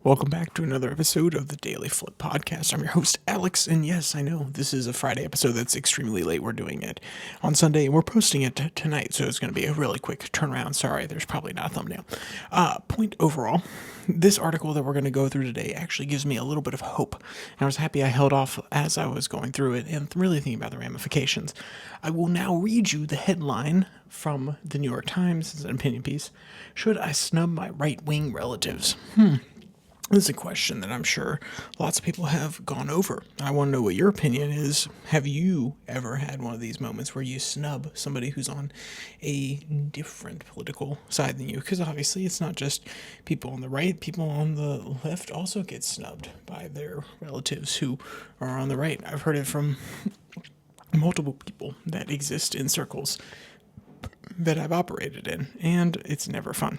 Welcome back to another episode of the DailyFlip podcast. I'm your host, Alex, and yes, I know this is a Friday episode that's extremely late. We're doing it on Sunday, and we're posting it tonight, so it's going to be a really quick turnaround. Sorry, there's probably not a thumbnail. Point overall, this article that we're going to go through today actually gives me a little bit of hope, and I was happy I held off as I was going through it and really thinking about the ramifications. I will now read you the headline from the New York Times. It's an opinion piece. Should I snub my right-wing relatives? This is a question that I'm sure lots of people have gone over. I want to know what your opinion is. Have you ever had one of these moments where you snub somebody who's on a different political side than you? Because obviously it's not just people on the right. People on the left also get snubbed by their relatives who are on the right. I've heard it from multiple people that exist in circles that I've operated in, and it's never fun.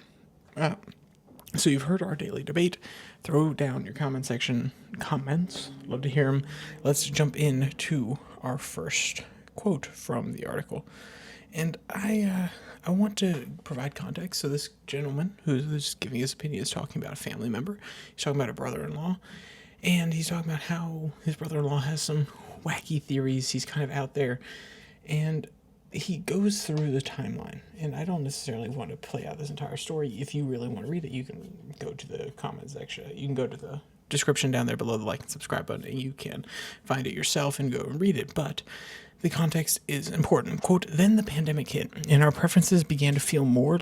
So you've heard our daily debate. Throw down your comment section comments. Love to hear them. Let's jump into our first quote from the article. And I want to provide context. So this gentleman who's giving his opinion is talking about a family member. He's talking about a brother-in-law. And he's talking about how his brother-in-law has some wacky theories. He's kind of out there. And he goes through the timeline, and I don't necessarily want to play out this entire story. If you really want to read it, you can go to the comments section. You can go to the description down there below the like and subscribe button, and you can find it yourself and go and read it. But the context is important. Quote, "Then the pandemic hit, and our preferences began to feel more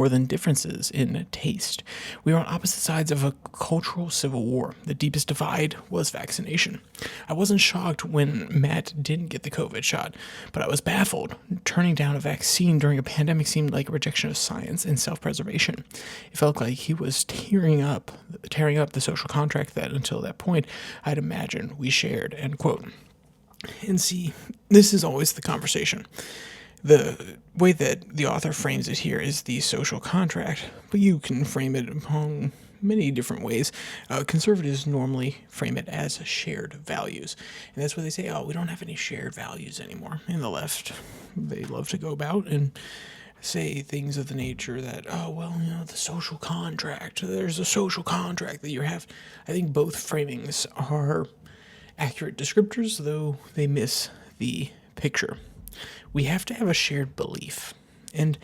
than differences in taste. We were on opposite sides of a cultural civil war. The deepest divide was vaccination. I wasn't shocked when Matt didn't get the COVID shot, but I was baffled. Turning down a vaccine during a pandemic seemed like a rejection of science and self-preservation. It felt like he was tearing up the social contract that, until that point, I'd imagined we shared," end quote. And see, this is always the conversation. The way that the author frames it here is the social contract, but you can frame it among many different ways. Conservatives normally frame it as shared values, and that's where they say, oh, we don't have any shared values anymore. And the left, they love to go about and say things of the nature that, oh, well, the social contract, there's a social contract that you have. I think both framings are accurate descriptors, though they miss the picture. We have to have a shared belief. And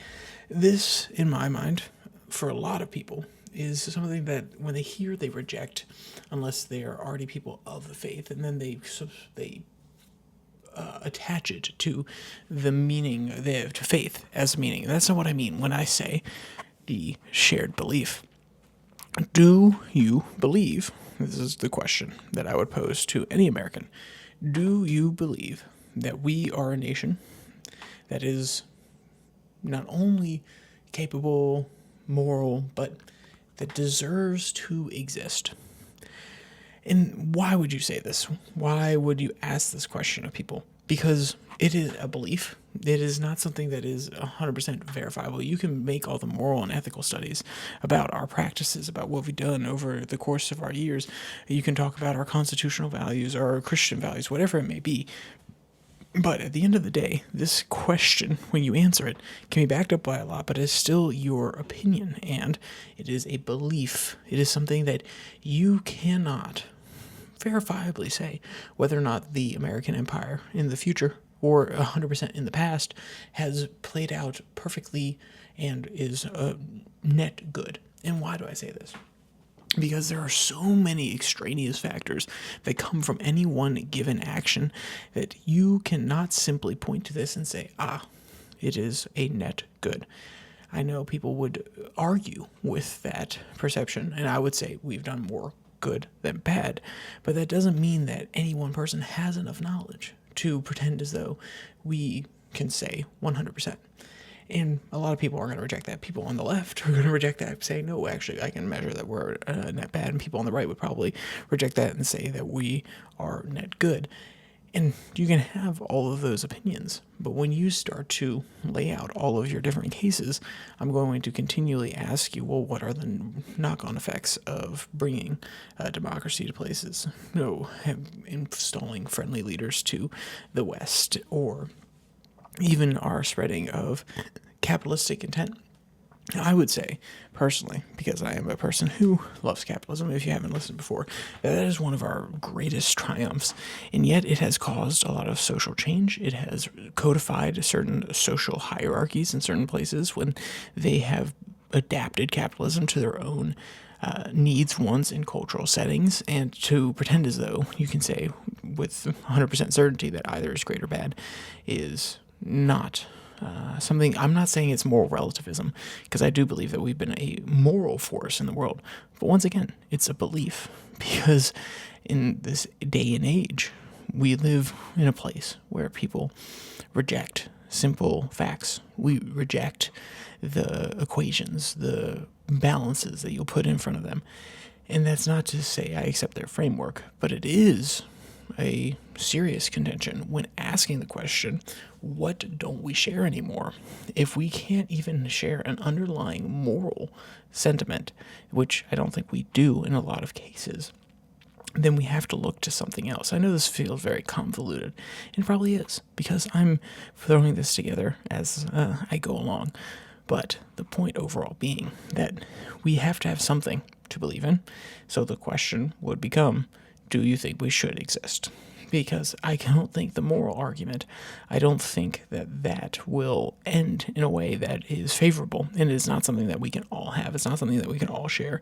this, in my mind, for a lot of people, is something that when they hear, they reject unless they are already people of the faith. And then they attach it to the meaning, to faith as meaning. And that's not what I mean when I say the shared belief. Do you believe, this is the question that I would pose to any American, do you believe that we are a nation that is not only capable, moral, but that deserves to exist? And why would you say this? Why would you ask this question of people? Because it is a belief. It is not something that is 100% verifiable. You can make all the moral and ethical studies about our practices, about what we've done over the course of our years. You can talk about our constitutional values, our Christian values, whatever it may be. But at the end of the day, this question, when you answer it, can be backed up by a lot, but it's still your opinion, and it is a belief. It is something that you cannot verifiably say whether or not the American empire in the future or 100% in the past has played out perfectly and is net good. And why do I say this? Because there are so many extraneous factors that come from any one given action that you cannot simply point to this and say, it is a net good. I know people would argue with that perception, and I would say we've done more good than bad, but that doesn't mean that any one person has enough knowledge to pretend as though we can say 100%. And a lot of people are going to reject that. People on the left are going to reject that, saying, no, actually, I can measure that we're net bad. And people on the right would probably reject that and say that we are net good. And you can have all of those opinions. But when you start to lay out all of your different cases, I'm going to continually ask you, well, what are the knock-on effects of bringing democracy to places? Installing friendly leaders to the West, or even our spreading of capitalistic intent I would say, personally, because I am a person who loves capitalism, if you haven't listened before, that is one of our greatest triumphs. And yet it has caused a lot of social change. It has codified certain social hierarchies in certain places when they have adapted capitalism to their own needs, wants, and cultural settings, and to pretend as though you can say with 100% certainty that either is great or bad is not something. I'm not saying it's moral relativism, because I do believe that we've been a moral force in the world. But once again, it's a belief, because in this day and age, we live in a place where people reject simple facts. We reject the equations, the balances that you'll put in front of them. And that's not to say I accept their framework, but it is a serious contention when asking the question, what don't we share anymore? If we can't even share an underlying moral sentiment, which I don't think we do in a lot of cases, then we have to look to something else. I know this feels very convoluted, and it probably is, because I'm throwing this together as I go along. But the point overall being that we have to have something to believe in. So the question would become, do you think we should exist? Because I don't think the moral argument, I don't think that that will end in a way that is favorable. And it's not something that we can all have. It's not something that we can all share.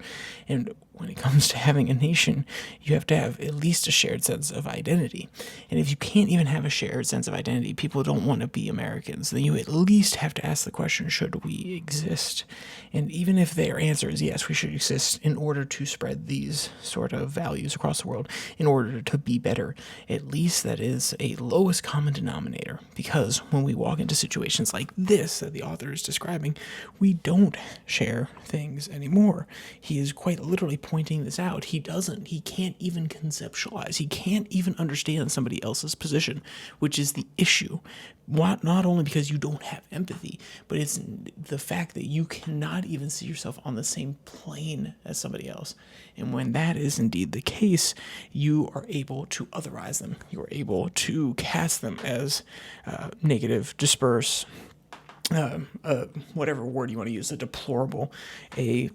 And when it comes to having a nation, you have to have at least a shared sense of identity. And if you can't even have a shared sense of identity, people don't want to be Americans, then you at least have to ask the question, should we exist? And even if their answer is yes, we should exist in order to spread these sort of values across the world, in order to be better, at least that is a lowest common denominator. Because when we walk into situations like this that the author is describing, we don't share things anymore. He is quite literally pointing this out. He can't even conceptualize. He can't even understand somebody else's position, which is the issue. Not only because you don't have empathy, but it's the fact that you cannot even see yourself on the same plane as somebody else. And when that is indeed the case, you are able to otherize them. You are able to cast them as negative, disperse, whatever word you want to use, a deplorable, a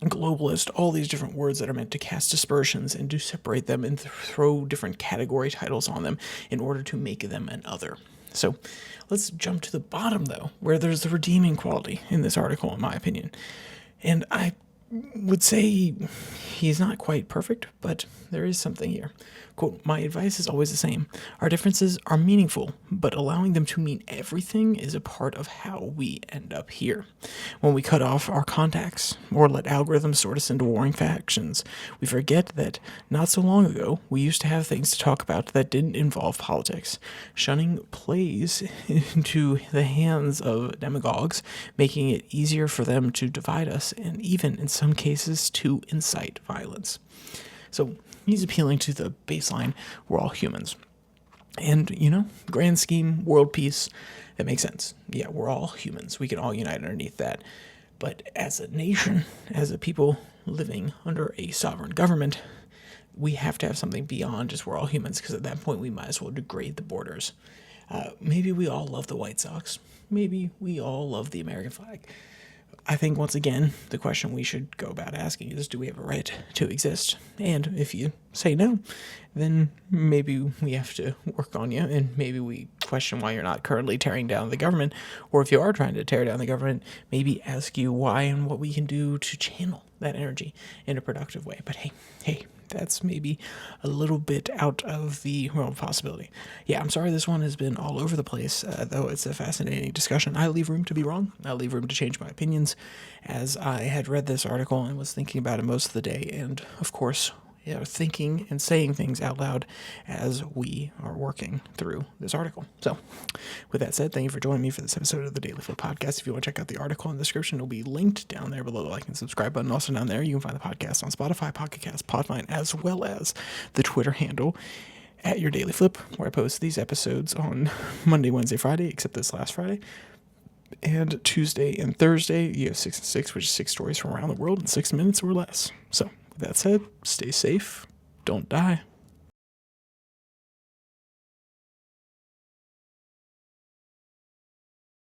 globalist, all these different words that are meant to cast dispersions and to separate them and throw different category titles on them in order to make them an other. So let's jump to the bottom, though, where there's the redeeming quality in this article, in my opinion. And I would say he's not quite perfect, but there is something here. Quote, my advice is always the same. Our differences are meaningful, but allowing them to mean everything is a part of how we end up here. When we cut off our contacts or let algorithms sort us into warring factions, we forget that not so long ago, we used to have things to talk about that didn't involve politics. Shunning plays into the hands of demagogues, making it easier for them to divide us and even, in some cases, to incite violence. So he's appealing to the baseline, we're all humans. And, grand scheme, world peace, that makes sense. Yeah, we're all humans. We can all unite underneath that. But as a nation, as a people living under a sovereign government, we have to have something beyond just we're all humans, because at that point we might as well degrade the borders. Maybe we all love the White Sox. Maybe we all love the American flag. I think, once again, the question we should go about asking is, do we have a right to exist? And if you say no, then maybe we have to work on you, and maybe we question why you're not currently tearing down the government. Or if you are trying to tear down the government, maybe ask you why and what we can do to channel that energy in a productive way. But hey, that's maybe a little bit out of the realm of possibility. Yeah, I'm sorry this one has been all over the place, though it's a fascinating discussion. I leave room to be wrong. I leave room to change my opinions, as I had read this article and was thinking about it most of the day, and of course, thinking and saying things out loud as we are working through this article. So, with that said, thank you for joining me for this episode of the Daily Flip Podcast. If you want to check out the article in the description, it'll be linked down there below the like and subscribe button. Also down there, you can find the podcast on Spotify, Pocket Cast, Podvine, as well as the Twitter handle at Your Daily Flip, where I post these episodes on Monday, Wednesday, Friday, except this last Friday. And Tuesday and Thursday, you have 6 and 6, which is 6 stories from around the world in 6 minutes or less. So, with that said, stay safe, don't die.